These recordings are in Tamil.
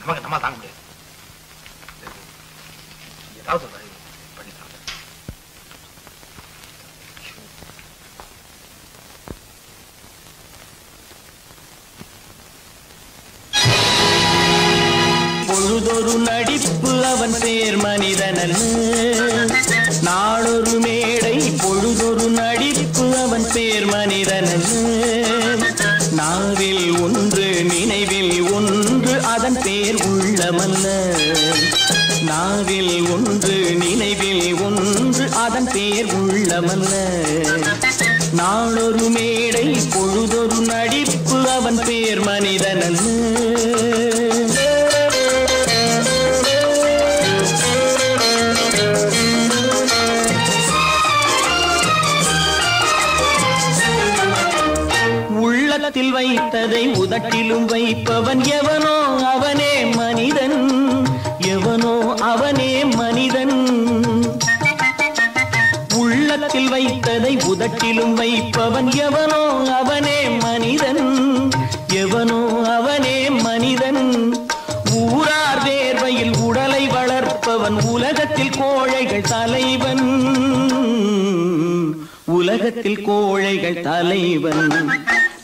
நமக்கு நம்ம தாங்க முடியாது. ஏதாவது பண்ணிட்டாங்க. பொழுதொரு நடிப்பு அவன் பேர் மனிதனல்ல, நாளொரு மேடை பொழுதொரு நடிப்பு அவன் பேர் மனிதனல்ல, நாவில் ஒன்று நினைவில் ஒன்று அதன் பேர் உள்ளமல்ல, நாவில் ஒன்று நினைவில் ஒன்று அதன் பேர் உள்ளமல்ல, நாளொரு மேடை பொழுதொரு நடிப்பு அவன் பேர் மனிதனல்ல. உள்ளத்தில் வைத்ததை உதட்டிலும் வைப்பவன் எவனோ அவனே மனிதன், எவனோ அவனே மனிதன். உள்ளத்தில் வைத்ததை உதட்டிலும் வைப்பவன் எவனோ அவனே மனிதன், எவனோ அவனே மனிதன். ஊரார் வேர்வையில் உடலை வளர்ப்பவன் உலகத்தில் கோழைகள் தலைவன், உலகத்தில் கோழைகள் தலைவன்.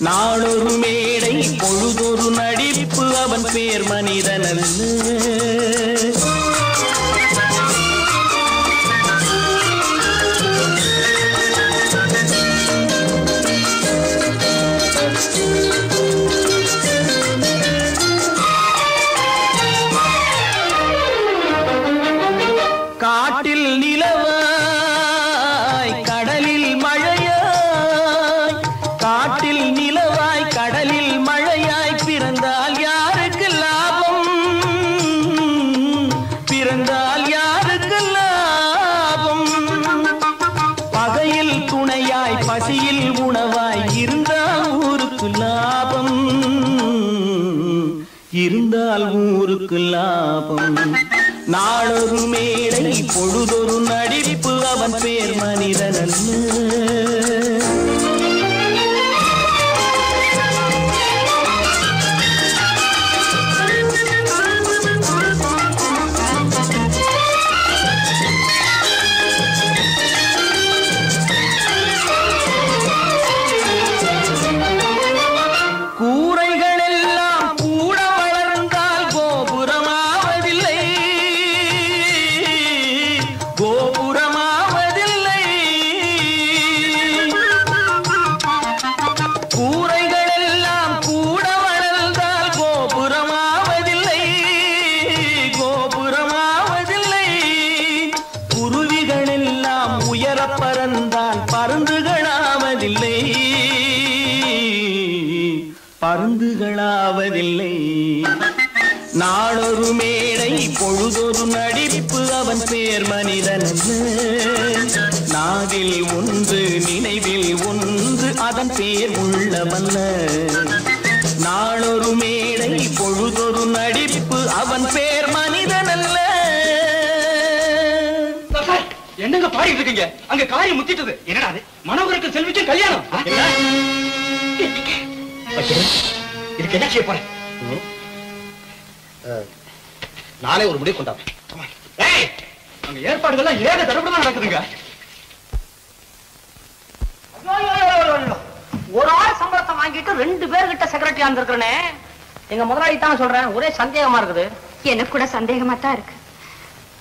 நாளொரு மேடை பொழுதொரு நடிப்பு அவன் பேர் மனிதனல்ல. காட்டில் நிலவாய் கடலில் மழையாய், காட்டில் நிலவாய் கடலில் மழையாய் பிறந்தால் யாருக்கு லாபம், பிறந்தால் யாருக்கு லாபம். பகையில் துணையாய் பசியில் உணவாய் இருந்தால் ஊருக்கு லாபம், இருந்தால் ஊருக்கு லாபம். நாளொரு மேடை பொழுதொரு நடிப்பு அவன் பேர் மனிதனல்ல. பருந்துகளாவதில்லை. நாளொரு மேடை பொழுதொரு நடிப்பு அவன் பேர் மனிதனல்ல, நாவில் ஒன்று நினைவில் ஒன்று அதன் பேர் உள்ளமல்ல. நாளொரு மேடை பொழுதொரு நடிப்பு அவன் பேர் மனிதனல்ல. என்னங்க பாடிட்டு இருக்கீங்க? அங்க காரியம் முத்திட்டது. என்னடா அது? மனோகருக்கு செல்விக்கு கல்யாணம். இதுக்கு என்ன செய்ய போறேன்? நானே ஒரு முடிவு கொண்டாடுறேன். அங்க ஏற்பாடுகள்லாம் ஏக தடபடமா நடக்குதுங்க. ஒரு ஆள் சம்பளத்தை வாங்கிட்டு 2 பேர்கிட்ட செக்ரட்டரியா இருந்திருக்கிறேனே. எங்க முதலாளி தான் சொல்றேன், ஒரே சந்தேகமா இருக்குது. எனக்கு கூட சந்தேகமா தான் இருக்கு.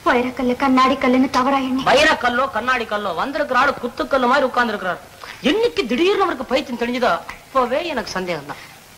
வைரக்கல்லு கண்ணாடி கல்லுன்னு தவறா எண்ணி வைரக்கல்லோ கண்ணாடி கல்லோ வந்திருக்கிற ஆளு குத்துக்கல்லு மாதிரி உட்கார்ந்து இருக்கிறார். என்னைக்கு திடீர்னு அவருக்கு பைத்தியம் தெரிஞ்சதோ அப்பவே எனக்கு சந்தேகம் தான்.